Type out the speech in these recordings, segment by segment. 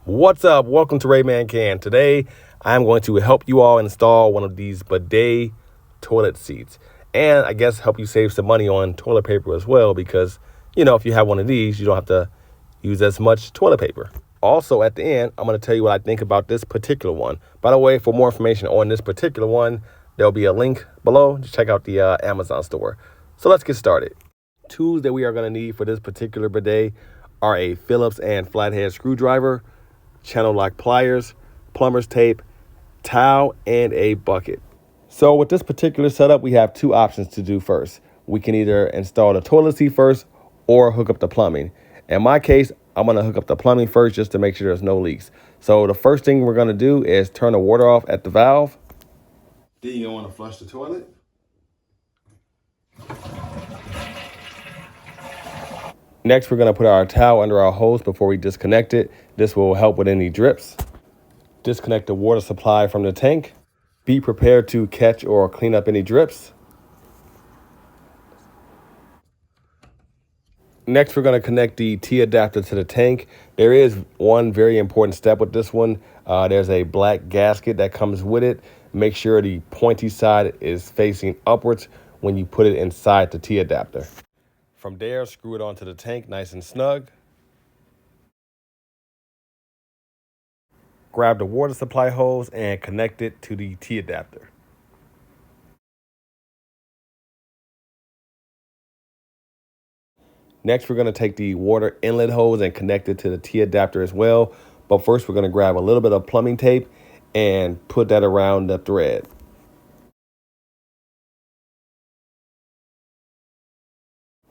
What's up? Welcome to Rayman Can. Today, I'm going to help you all install one of these bidet toilet seats. And I guess help you save some money on toilet paper as well because, if you have one of these, you don't have to use as much toilet paper. Also, at the end, I'm going to tell you what I think about this particular one. By the way, for more information on this particular one, there'll be a link below. Just check out the Amazon store. So let's get started. Tools that we are going to need for this particular bidet are a Phillips and flathead screwdriver, channel lock pliers, plumber's tape, towel, and a bucket. So with this particular setup, we have two options to do first. We can either install the toilet seat first or hook up the plumbing. In my case, I'm going to hook up the plumbing first just to make sure there's no leaks. So the first thing we're going to do is turn the water off at the valve. Then you want to flush the toilet. Next, we're going to put our towel under our hose before we disconnect it. This will help with any drips. Disconnect the water supply from the tank. Be prepared to catch or clean up any drips. Next, we're going to connect the T adapter to the tank. There is one very important step with this one. There's a black gasket that comes with it. Make sure the pointy side is facing upwards when you put it inside the T adapter. From there, screw it onto the tank nice and snug. Grab the water supply hose and connect it to the T adapter. Next, we're going to take the water inlet hose and connect it to the T adapter as well. But first, we're going to grab a little bit of plumbing tape and put that around the thread.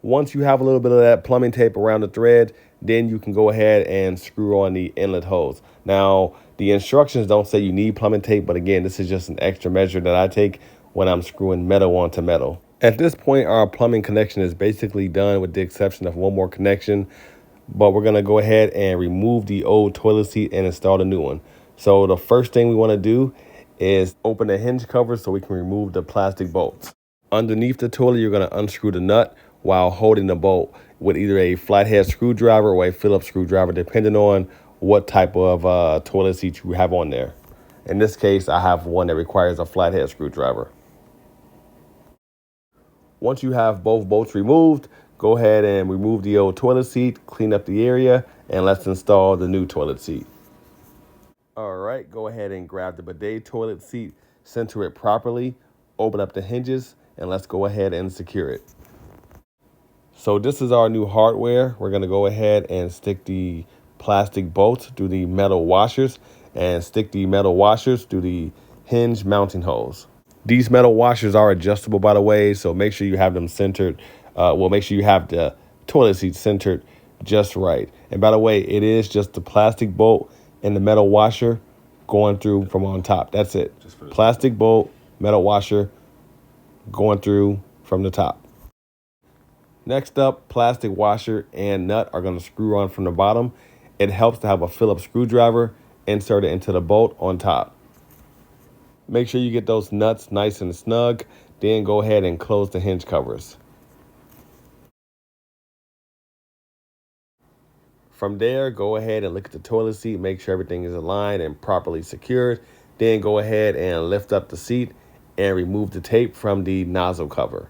Once you have a little bit of that plumbing tape around the thread, then you can go ahead and screw on the inlet hose. Now, the instructions don't say you need plumbing tape, but again, this is just an extra measure that I take when I'm screwing metal onto metal. At this point, our plumbing connection is basically done with the exception of one more connection, but we're going to go ahead and remove the old toilet seat and install the new one. So the first thing we want to do is open the hinge cover so we can remove the plastic bolts. Underneath the toilet, you're going to unscrew the nut while holding the bolt with either a flathead screwdriver or a Phillips screwdriver, depending on what type of toilet seat you have on there. In this case, I have one that requires a flathead screwdriver. Once you have both bolts removed, go ahead and remove the old toilet seat, clean up the area, and let's install the new toilet seat. All right, go ahead and grab the bidet toilet seat, center it properly, open up the hinges, and let's go ahead and secure it. So this is our new hardware. We're going to go ahead and stick the plastic bolts through the metal washers and stick the metal washers through the hinge mounting holes. These metal washers are adjustable, by the way, so make sure you have them centered. Make sure you have the toilet seat centered just right. And by the way, it is just the plastic bolt and the metal washer going through from on top. That's it. Plastic bolt, metal washer going through from the top. Next up, plastic washer and nut are going to screw on from the bottom. It helps to have a Phillips screwdriver inserted into the bolt on top. Make sure you get those nuts nice and snug. Then go ahead and close the hinge covers. From there, go ahead and look at the toilet seat. Make sure everything is aligned and properly secured. Then go ahead and lift up the seat and remove the tape from the nozzle cover.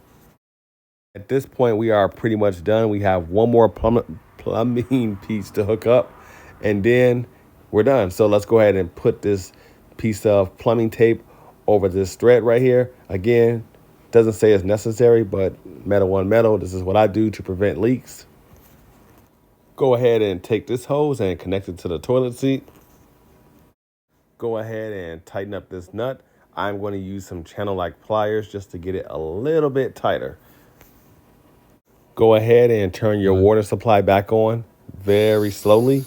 At this point, we are pretty much done. We have one more plumbing piece to hook up, and then we're done. So let's go ahead and put this piece of plumbing tape over this thread right here. Again, doesn't say it's necessary, but metal on metal, this is what I do to prevent leaks. Go ahead and take this hose and connect it to the toilet seat. Go ahead and tighten up this nut. I'm going to use some channel lock pliers just to get it a little bit tighter. Go ahead and turn your water supply back on very slowly.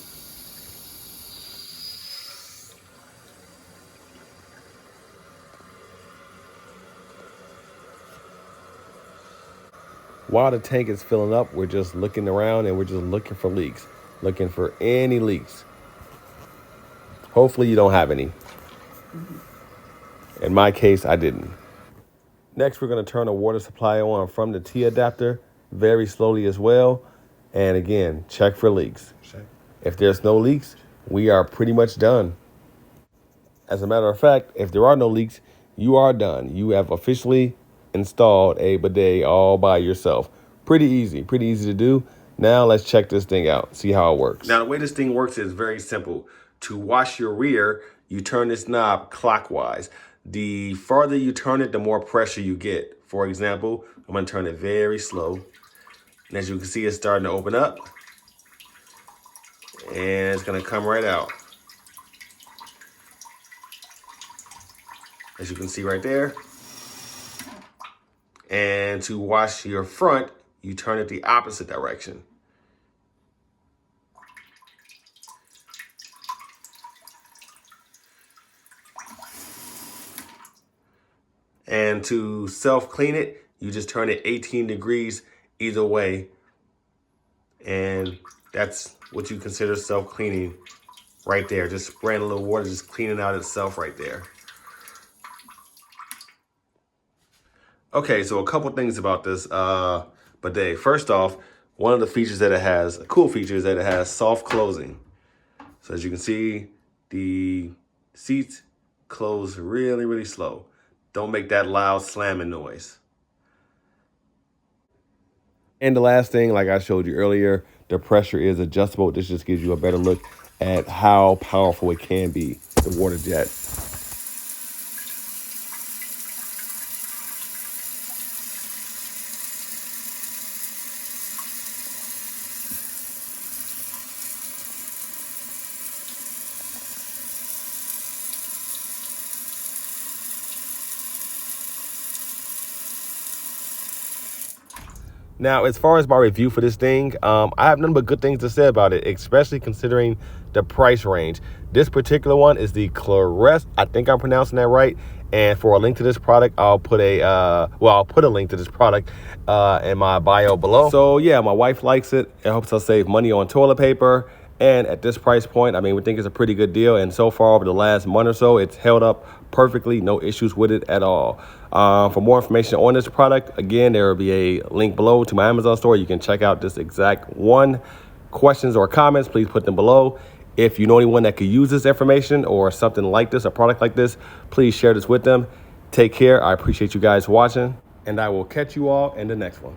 While the tank is filling up, we're just looking around and we're just looking for leaks, looking for any leaks. Hopefully you don't have any. In my case, I didn't. Next, we're going to turn the water supply on from the T adapter very slowly as well. And again, check for leaks. If there's no leaks, we are pretty much done. As a matter of fact, if there are no leaks, you are done. You have officially installed a bidet all by yourself. Pretty easy to do. Now let's check this thing out, see how it works. Now the way this thing works is very simple. To wash your rear, you turn this knob clockwise. The farther you turn it, the more pressure you get. For example, I'm gonna turn it very slow. And as you can see, it's starting to open up. And it's gonna come right out. As you can see right there. And to wash your front, you turn it the opposite direction. And to self-clean it, you just turn it 18 degrees either way. And that's what you consider self-cleaning right there. Just spraying a little water, just cleaning out itself right there. Okay, so a couple things about this bidet. First off, one of the features that it has, a cool feature, is that it has soft closing. So as you can see, the seats close really slow. Don't make that loud slamming noise. And the last thing, like I showed you earlier, the pressure is adjustable. This just gives you a better look at how powerful it can be, the water jet. Now, as far as my review for this thing, I have nothing but good things to say about it, especially considering the price range. This particular one is the Clirass. I think I'm pronouncing that right. And for a link to this product, I'll put a link to this product in my bio below. So yeah, my wife likes it. It helps us save money on toilet paper. And at this price point, I mean, we think it's a pretty good deal. And so far over the last month or so, it's held up perfectly. No issues with it at all. For more information on this product, again, there will be a link below to my Amazon store. You can check out this exact one. Questions or comments, please put them below. If you know anyone that could use this information or something like this, a product like this, please share this with them. Take care. I appreciate you guys watching, and I will catch you all in the next one.